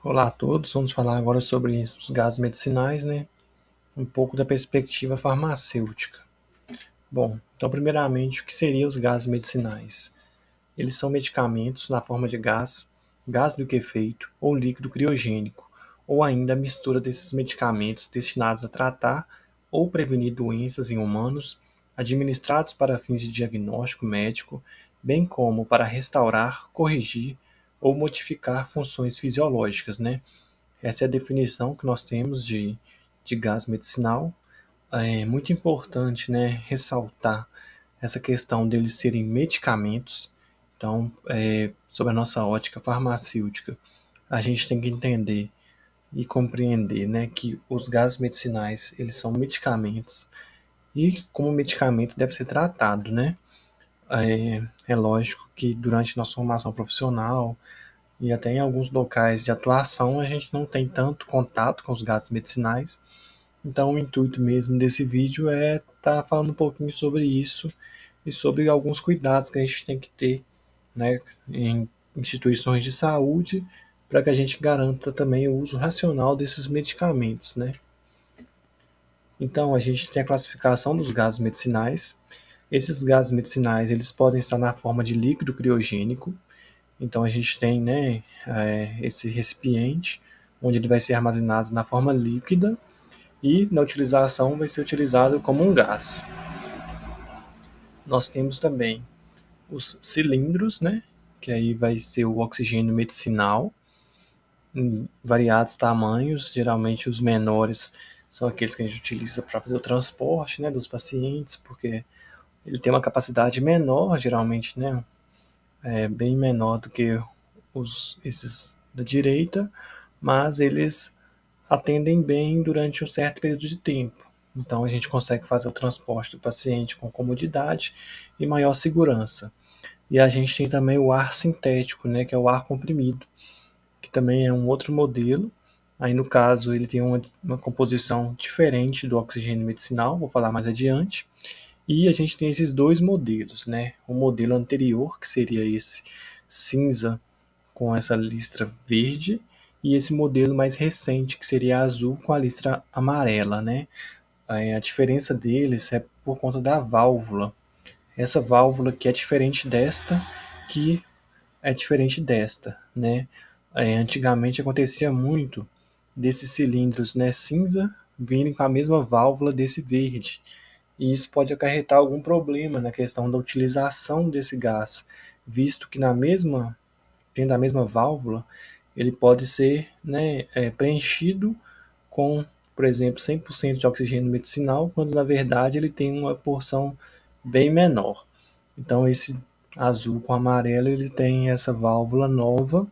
Olá a todos, vamos falar agora sobre os gases medicinais, né? Um pouco da perspectiva farmacêutica. Bom, então primeiramente, o que seriam os gases medicinais? Eles são medicamentos na forma de gás, gás liquefeito ou líquido criogênico, ou ainda a mistura desses medicamentos destinados a tratar ou prevenir doenças em humanos, administrados para fins de diagnóstico médico, bem como para restaurar, corrigir ou modificar funções fisiológicas, né? Essa é a definição que nós temos de gás medicinal. É muito importante, né, ressaltar essa questão deles serem medicamentos. Então, sobre a nossa ótica farmacêutica, a gente tem que entender e compreender, né, que os gases medicinais eles são medicamentos e como medicamento deve ser tratado, né? É lógico que durante nossa formação profissional e até em alguns locais de atuação a gente não tem tanto contato com os gases medicinais. Então o intuito mesmo desse vídeo é estar falando um pouquinho sobre isso e sobre alguns cuidados que a gente tem que ter, né, em instituições de saúde para que a gente garanta também o uso racional desses medicamentos, né? Então a gente tem a classificação dos gases medicinais. Esses gases medicinais eles podem estar na forma de líquido criogênico. Então a gente tem, né, esse recipiente onde ele vai ser armazenado na forma líquida e na utilização vai ser utilizado como um gás. Nós temos também os cilindros, né, que aí vai ser o oxigênio medicinal em variados tamanhos, geralmente os menores são aqueles que a gente utiliza para fazer o transporte, né, dos pacientes, porque ele tem uma capacidade menor, geralmente, né, bem menor do que esses da direita, mas eles atendem bem durante um certo período de tempo. Então a gente consegue fazer o transporte do paciente com comodidade e maior segurança. E a gente tem também o ar sintético, né, que é o ar comprimido, que também é um outro modelo. Aí no caso ele tem uma composição diferente do oxigênio medicinal, vou falar mais adiante. E a gente tem esses dois modelos, né? O modelo anterior, que seria esse cinza com essa listra verde, e esse modelo mais recente, que seria azul com a listra amarela, né? A diferença deles é por conta da válvula. Essa válvula que é diferente desta, que é diferente desta, né? Antigamente acontecia muito desses cilindros, né, cinza virem com a mesma válvula desse verde. E isso pode acarretar algum problema na questão da utilização desse gás, visto que tendo a mesma válvula, ele pode ser, né, preenchido com, por exemplo, 100% de oxigênio medicinal, quando na verdade ele tem uma porção bem menor. Então esse azul com amarelo ele tem essa válvula nova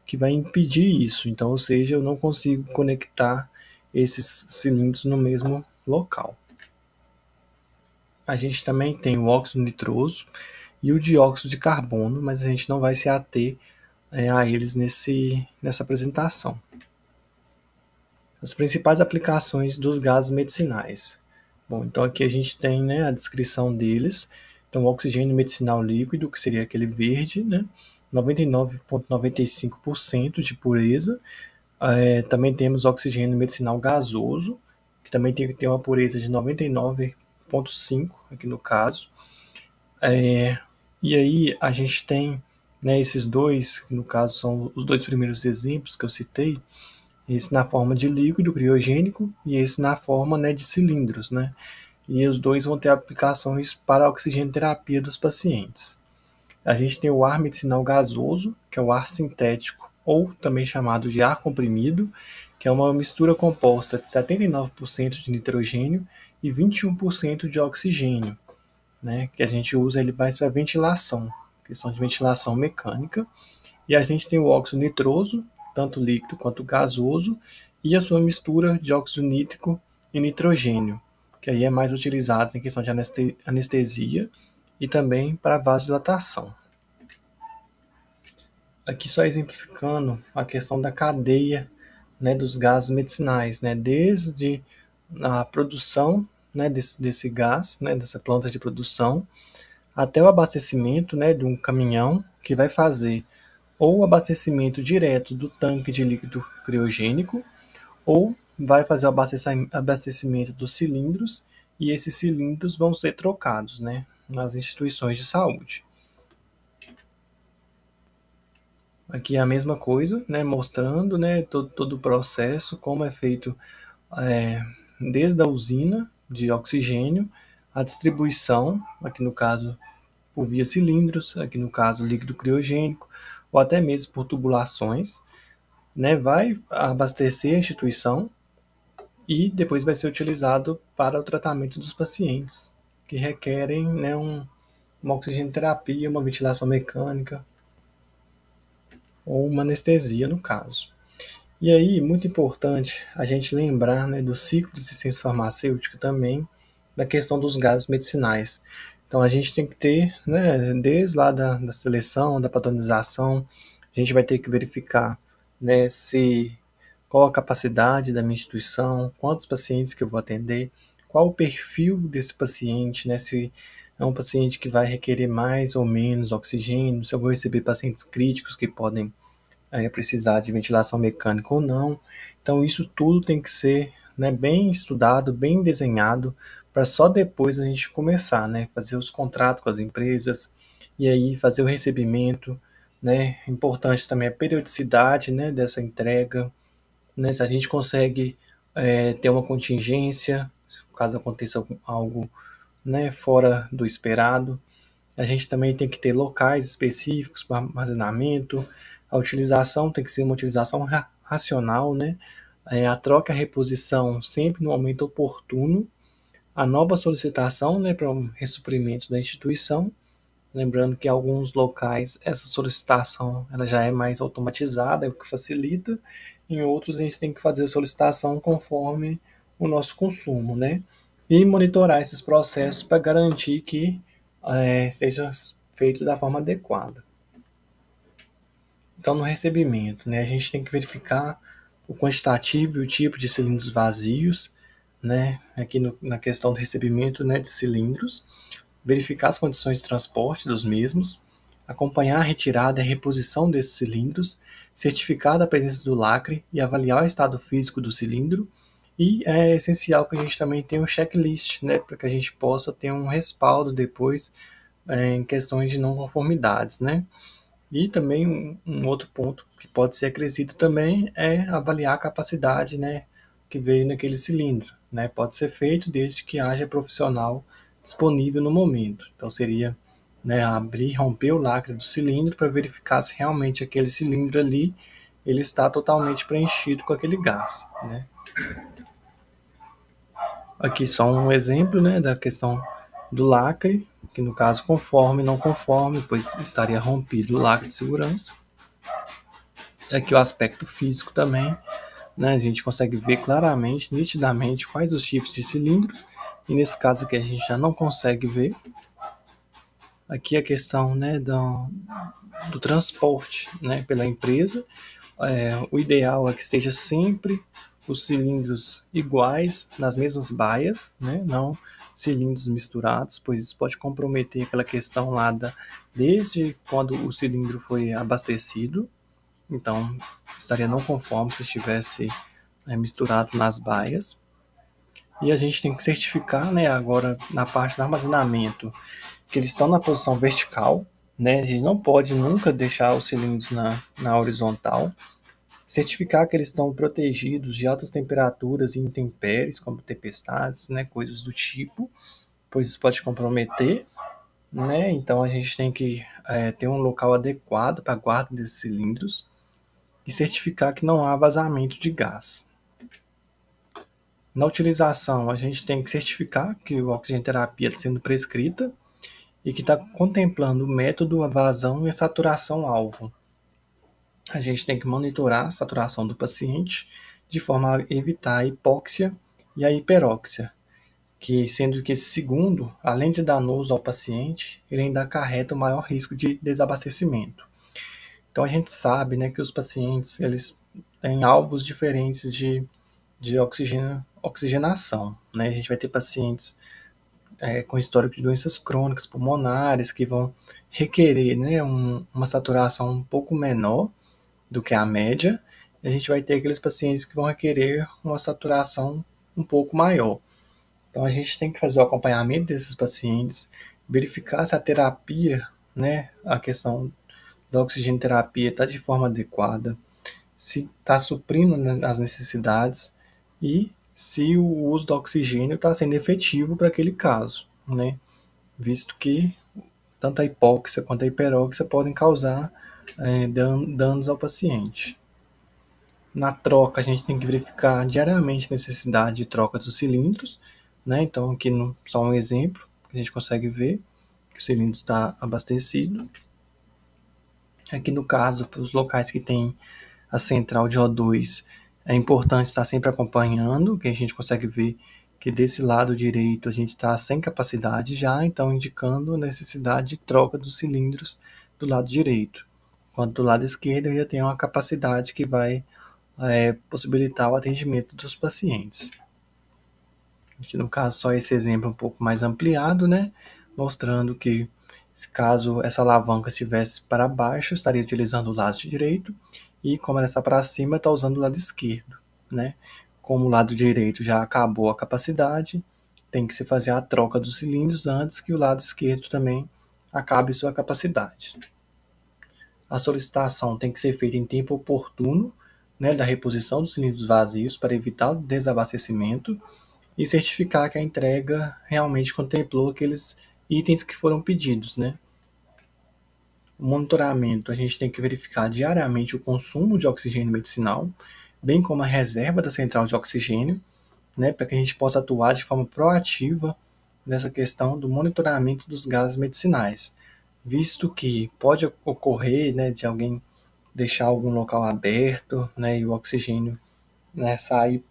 que vai impedir isso. Então, ou seja, eu não consigo conectar esses cilindros no mesmo local. A gente também tem o óxido nitroso e o dióxido de carbono, mas a gente não vai se ater a eles nessa apresentação. As principais aplicações dos gases medicinais. Bom, então aqui a gente tem, né, a descrição deles. Então, o oxigênio medicinal líquido, que seria aquele verde, né, 99,95% de pureza. Também temos o oxigênio medicinal gasoso, que também tem que ter uma pureza de 99,5% aqui no caso. E aí a gente tem, né, esses dois, que no caso são os dois primeiros exemplos que eu citei, esse na forma de líquido criogênico e esse na forma, né, de cilindros, né? E os dois vão ter aplicações para a oxigenoterapia dos pacientes. A gente tem o ar medicinal gasoso, que é o ar sintético, ou também chamado de ar comprimido, que é uma mistura composta de 79% de nitrogênio e 21% de oxigênio, né? Que a gente usa ele mais para ventilação, questão de ventilação mecânica. E a gente tem o óxido nitroso, tanto líquido quanto gasoso, e a sua mistura de óxido nítrico e nitrogênio, que aí é mais utilizado em questão de anestesia e também para vasodilatação. Aqui só exemplificando a questão da cadeia, né, dos gases medicinais, né, desde a produção, né, desse gás, né, dessa planta de produção, até o abastecimento, né, de um caminhão que vai fazer ou abastecimento direto do tanque de líquido criogênico, ou vai fazer o abastecimento dos cilindros, e esses cilindros vão ser trocados, né, nas instituições de saúde. Aqui é a mesma coisa, né, mostrando, né, todo o processo, como é feito desde a usina de oxigênio, a distribuição, aqui no caso por via cilindros, aqui no caso líquido criogênico, ou até mesmo por tubulações, né, vai abastecer a instituição e depois vai ser utilizado para o tratamento dos pacientes que requerem, né, uma oxigenoterapia, uma ventilação mecânica ou uma anestesia no caso. E aí, muito importante a gente lembrar, né, do ciclo de ciência farmacêutica também, da questão dos gases medicinais. Então, a gente tem que ter, né, desde lá da seleção, da padronização, a gente vai ter que verificar, né, qual a capacidade da minha instituição, quantos pacientes que eu vou atender, qual o perfil desse paciente, né, se é um paciente que vai requerer mais ou menos oxigênio, se eu vou receber pacientes críticos que podem precisar de ventilação mecânica ou não. Então isso tudo tem que ser, né, bem estudado, bem desenhado, para só depois a gente começar, né, fazer os contratos com as empresas e aí fazer o recebimento, né. Importante também a periodicidade, né, dessa entrega, né, se a gente consegue ter uma contingência, caso aconteça algo, né, fora do esperado. A gente também tem que ter locais específicos para armazenamento. A utilização tem que ser uma utilização racional, né? A troca e a reposição sempre no momento oportuno. A nova solicitação, né, para um ressuprimento da instituição. Lembrando que em alguns locais essa solicitação ela já é mais automatizada, o que facilita. Em outros a gente tem que fazer a solicitação conforme o nosso consumo, né? E monitorar esses processos para garantir que esteja feito da forma adequada. Então, no recebimento, né, a gente tem que verificar o quantitativo e o tipo de cilindros vazios, né, aqui na questão do recebimento, né, de cilindros, verificar as condições de transporte dos mesmos, acompanhar a retirada e a reposição desses cilindros, certificar a presença do lacre e avaliar o estado físico do cilindro. E é essencial que a gente também tenha um checklist, né, para que a gente possa ter um respaldo depois em questões de não conformidades, né? E também um outro ponto que pode ser acrescido também é avaliar a capacidade, né, que veio naquele cilindro, né? Pode ser feito desde que haja profissional disponível no momento. Então seria, né, abrir, romper o lacre do cilindro para verificar se realmente aquele cilindro ali ele está totalmente preenchido com aquele gás, né? Aqui só um exemplo, né, da questão do lacre, que no caso conforme, não conforme, pois estaria rompido o lacre de segurança. Aqui o aspecto físico também, né, a gente consegue ver claramente, nitidamente, quais os tipos de cilindro, e nesse caso aqui a gente já não consegue ver. Aqui a questão, né, do transporte, né, pela empresa. O ideal é que esteja sempre os cilindros iguais nas mesmas baias, né, não cilindros misturados, pois isso pode comprometer aquela questão lá desde quando o cilindro foi abastecido. Então estaria não conforme se estivesse misturado nas baias. E a gente tem que certificar, né, agora na parte do armazenamento, que eles estão na posição vertical, né? A gente não pode nunca deixar os cilindros na horizontal. Certificar que eles estão protegidos de altas temperaturas e intempéries, como tempestades, né? Coisas do tipo, pois isso pode comprometer, né? Então a gente tem que ter um local adequado para a guarda desses cilindros e certificar que não há vazamento de gás. Na utilização, a gente tem que certificar que a oxigenoterapia está sendo prescrita e que está contemplando o método, a vazão e a saturação-alvo. A gente tem que monitorar a saturação do paciente de forma a evitar a hipóxia e a hiperóxia, que sendo que esse segundo, além de danoso ao paciente, ele ainda acarreta o maior risco de desabastecimento. Então a gente sabe, né, que os pacientes eles têm alvos diferentes de oxigenação, né? A gente vai ter pacientes com histórico de doenças crônicas pulmonares, que vão requerer, né, uma saturação um pouco menor do que a média, e a gente vai ter aqueles pacientes que vão requerer uma saturação um pouco maior. Então a gente tem que fazer o acompanhamento desses pacientes, verificar se a terapia, né, a questão da oxigenoterapia está de forma adequada, se está suprindo, né, as necessidades e se o uso do oxigênio está sendo efetivo para aquele caso, né? Visto que tanto a hipóxia quanto a hiperóxia podem causar danos ao paciente. Na troca, a gente tem que verificar diariamente a necessidade de troca dos cilindros, né? Então, aqui só um exemplo, que a gente consegue ver que o cilindro está abastecido. Aqui no caso, para os locais que tem a central de O2, é importante estar sempre acompanhando, que a gente consegue ver que desse lado direito a gente está sem capacidade já, então indicando a necessidade de troca dos cilindros do lado direito. Enquanto do lado esquerdo ainda tem uma capacidade que vai possibilitar o atendimento dos pacientes. Aqui no caso só esse exemplo um pouco mais ampliado, né? Mostrando que caso essa alavanca estivesse para baixo, estaria utilizando o lado direito, e como ela está para cima, está usando o lado esquerdo, né? Como o lado direito já acabou a capacidade, tem que se fazer a troca dos cilindros antes que o lado esquerdo também acabe sua capacidade. A solicitação tem que ser feita em tempo oportuno, né, da reposição dos cilindros vazios para evitar o desabastecimento e certificar que a entrega realmente contemplou aqueles itens que foram pedidos, né? O monitoramento, a gente tem que verificar diariamente o consumo de oxigênio medicinal, bem como a reserva da central de oxigênio, né, para que a gente possa atuar de forma proativa nessa questão do monitoramento dos gases medicinais, visto que pode ocorrer, né, de alguém deixar algum local aberto, né, e o oxigênio, né, sair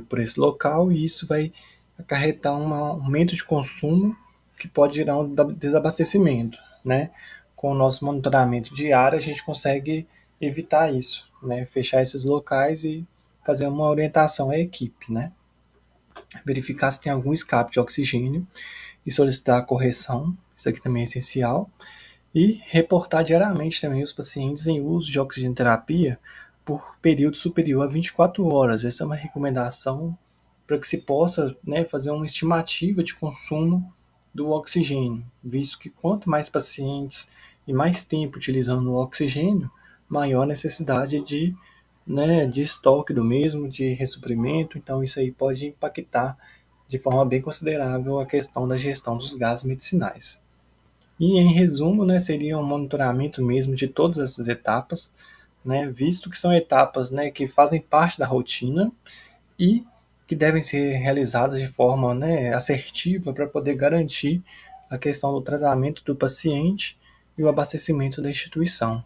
por esse local, e isso vai acarretar um aumento de consumo que pode gerar um desabastecimento, né? Com o nosso monitoramento diário, a gente consegue evitar isso, né? Fechar esses locais e fazer uma orientação à equipe, né? Verificar se tem algum escape de oxigênio e solicitar a correção, isso aqui também é essencial, e reportar diariamente também os pacientes em uso de oxigenoterapia por período superior a 24 horas. Essa é uma recomendação para que se possa, né, fazer uma estimativa de consumo do oxigênio, visto que quanto mais pacientes e mais tempo utilizando o oxigênio, maior a necessidade de estoque do mesmo, de ressuprimento. Então isso aí pode impactar de forma bem considerável a questão da gestão dos gases medicinais. E em resumo, né, seria um monitoramento mesmo de todas essas etapas, né, visto que são etapas, né, que fazem parte da rotina e que devem ser realizadas de forma, né, assertiva para poder garantir a questão do tratamento do paciente e o abastecimento da instituição.